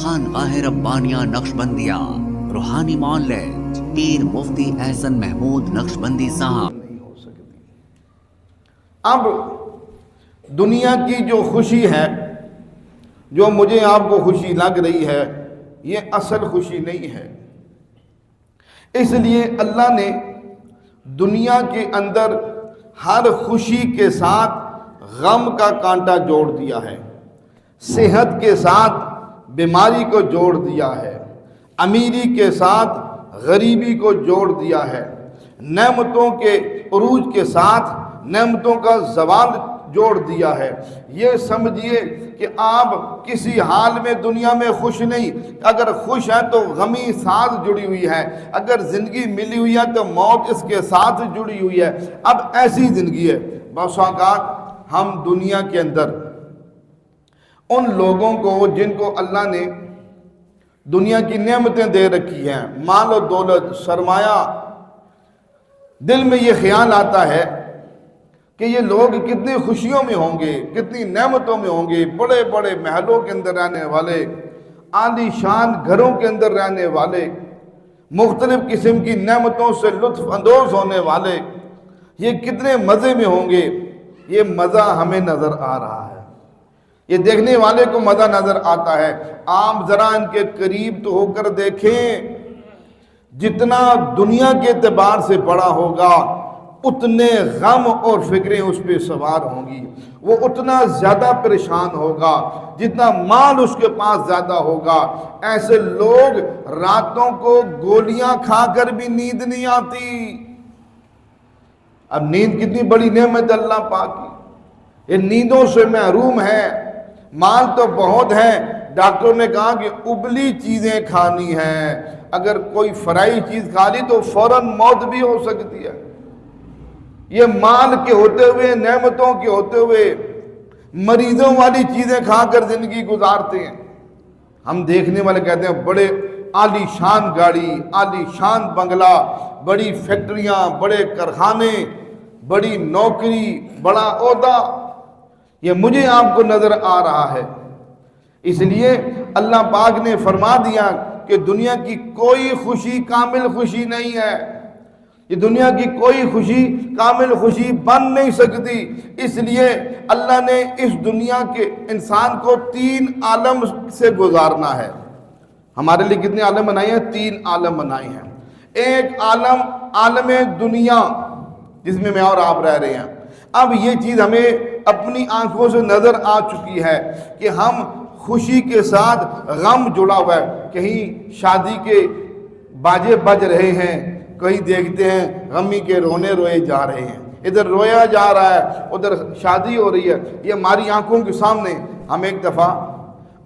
خانقاہ ربانیہ نقشبندیہ روحانی مولد پیر مفتی احسن محمود نقشبندی صاحب. نہیں ہو سکتی. اب دنیا کی جو خوشی ہے، جو مجھے آپ کو خوشی لگ رہی ہے، یہ اصل خوشی نہیں ہے. اس لیے اللہ نے دنیا کے اندر ہر خوشی کے ساتھ غم کا کانٹا جوڑ دیا ہے، صحت کے ساتھ بیماری کو جوڑ دیا ہے، امیری کے ساتھ غریبی کو جوڑ دیا ہے، نعمتوں کے عروج کے ساتھ نعمتوں کا زوال جوڑ دیا ہے. یہ سمجھیے کہ آپ کسی حال میں دنیا میں خوش نہیں. اگر خوش ہیں تو غمی ساتھ جڑی ہوئی ہے، اگر زندگی ملی ہوئی ہے تو موت اس کے ساتھ جڑی ہوئی ہے. اب ایسی زندگی ہے. بعض اوقات ہم دنیا کے اندر ان لوگوں کو جن کو اللہ نے دنیا کی نعمتیں دے رکھی ہیں، مال و دولت، سرمایہ، دل میں یہ خیال آتا ہے کہ یہ لوگ کتنی خوشیوں میں ہوں گے، کتنی نعمتوں میں ہوں گے، بڑے بڑے محلوں کے اندر رہنے والے، عالی شان گھروں کے اندر رہنے والے، مختلف قسم کی نعمتوں سے لطف اندوز ہونے والے، یہ کتنے مزے میں ہوں گے. یہ مزہ ہمیں نظر آ رہا ہے، یہ دیکھنے والے کو مزہ نظر آتا ہے. آپ ذرا ان کے قریب تو ہو کر دیکھیں، جتنا دنیا کے اعتبار سے بڑا ہوگا اتنے غم اور فکریں اس پہ سوار ہوں گی. وہ اتنا زیادہ پریشان ہوگا جتنا مال اس کے پاس زیادہ ہوگا. ایسے لوگ راتوں کو گولیاں کھا کر بھی نیند نہیں آتی. اب نیند کتنی بڑی نعمت اللہ پاک کی. یہ نیندوں سے محروم ہے. مال تو بہت ہے، ڈاکٹروں نے کہا کہ ابلی چیزیں کھانی ہیں. اگر کوئی فرائی چیز کھا لی تو فوراً موت بھی ہو سکتی ہے. یہ مال کے ہوتے ہوئے، نعمتوں کے ہوتے ہوئے مریضوں والی چیزیں کھا کر زندگی گزارتے ہیں. ہم دیکھنے والے کہتے ہیں بڑے عالی شان گاڑی، عالی شان بنگلہ، بڑی فیکٹریاں، بڑے کارخانے، بڑی نوکری، بڑا عہدہ. یہ مجھے آپ کو نظر آ رہا ہے. اس لیے اللہ پاک نے فرما دیا کہ دنیا کی کوئی خوشی کامل خوشی نہیں ہے. یہ دنیا کی کوئی خوشی کامل خوشی بن نہیں سکتی. اس لیے اللہ نے اس دنیا کے انسان کو 3 عالم سے گزارنا ہے. ہمارے لیے کتنے عالم بنائے ہیں؟ 3 عالم بنائے ہیں. ایک عالم عالم دنیا جس میں اور آپ رہ رہے ہیں. اب یہ چیز ہمیں اپنی آنکھوں سے نظر آ چکی ہے کہ ہم خوشی کے ساتھ غم جڑا ہوا ہے. کہیں شادی کے باجے بج رہے ہیں، کہیں دیکھتے ہیں غمی کے رونے روئے جا رہے ہیں. ادھر رویا جا رہا ہے، ادھر شادی ہو رہی ہے. یہ ہماری آنکھوں کے سامنے. ہم ایک دفعہ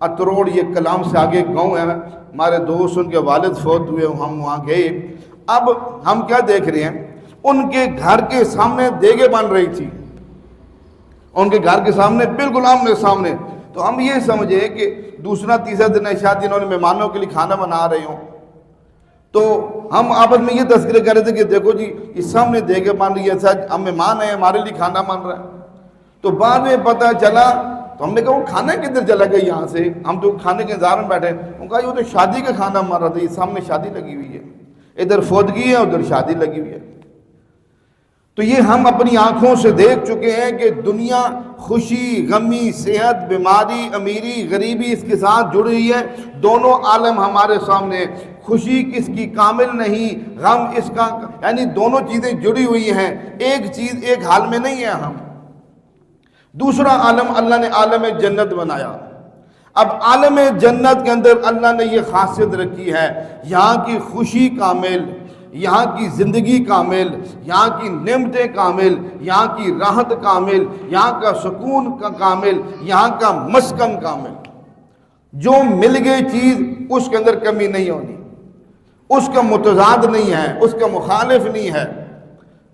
اتروڑ، یہ کلام سے آگے گاؤں ہے، ہمارے دوست ان کے والد فوت ہوئے، ہم وہاں گئے. اب ہم کیا دیکھ رہے ہیں؟ ان کے گھر کے سامنے دیگیں بن رہی تھی، ان کے گھر کے سامنے، بالکل آمنے سامنے. تو ہم یہ سمجھے کہ دوسرا تیسرا دن ہے شاید انہوں نے مہمانوں کے لیے کھانا بنا رہے ہوں. تو ہم آپس میں یہ تذکرے کر رہے تھے کہ دیکھو جی اس سامنے دیگیں بن رہی ہے، سچ ہم مہمان ہیں، ہمارے لیے کھانا بن رہا ہے. تو بعد میں پتہ چلا، تو ہم نے کہا وہ کھانا کدھر چلا گیا یہاں سے؟ ہم تو کھانے کے انتظار میں بیٹھے. انہوں نے کہا یہ تو شادی کا کھانا بن رہا تھا، یہ سامنے شادی لگی ہوئی ہے، ادھر فوتگی ہے ادھر شادی لگی ہوئی ہے. تو یہ ہم اپنی آنکھوں سے دیکھ چکے ہیں کہ دنیا خوشی، غمی، صحت، بیماری، امیری، غریبی اس کے ساتھ جڑی ہوئی ہے. دونوں عالم ہمارے سامنے. خوشی کس کی کامل نہیں، غم اس کا، یعنی دونوں چیزیں جڑی ہوئی ہیں. ایک چیز ایک حال میں نہیں ہے ہم. دوسرا عالم اللہ نے عالم جنت بنایا. اب عالم جنت کے اندر اللہ نے یہ خاصیت رکھی ہے، یہاں کی خوشی کامل، یہاں کی زندگی کامل، یہاں کی نعمتیں کامل، یہاں کی راحت کامل، یہاں کا سکون کا کامل، یہاں کا مسکن کامل. جو مل گئی چیز اس کے اندر کمی نہیں ہونی، اس کا متضاد نہیں ہے، اس کا مخالف نہیں ہے.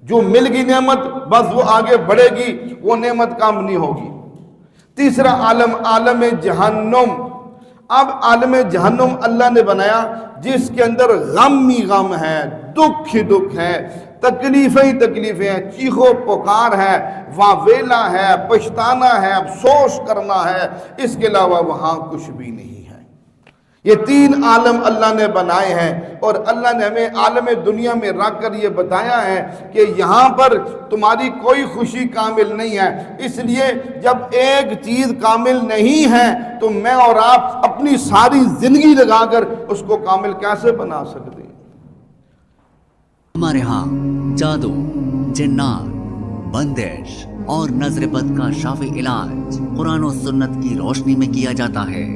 جو مل گئی نعمت بس وہ آگے بڑھے گی، وہ نعمت کم نہیں ہوگی. تیسرا عالم عالم جہنم. اب عالم جہنم اللہ نے بنایا جس کے اندر غم ہی غم ہے، دکھ ہی دکھ ہے، تکلیفیں ہی تکلیفیں ہیں، چیخ و پکار ہے، واویلا ہے، پچھتانا ہے، افسوس کرنا ہے. اس کے علاوہ وہاں کچھ بھی نہیں ہے. یہ تین عالم اللہ نے بنائے ہیں، اور اللہ نے ہمیں عالم دنیا میں رکھ کر یہ بتایا ہے کہ یہاں پر تمہاری کوئی خوشی کامل نہیں ہے۔ اس لیے جب ایک چیز کامل نہیں ہے تو میں اور آپ اپنی ساری زندگی لگا کر اس کو کامل کیسے بنا سکتے ہیں؟ ہمارے ہاں جادو، جنات، بندش اور نظر بد کا شافی علاج قرآن و سنت کی روشنی میں کیا جاتا ہے۔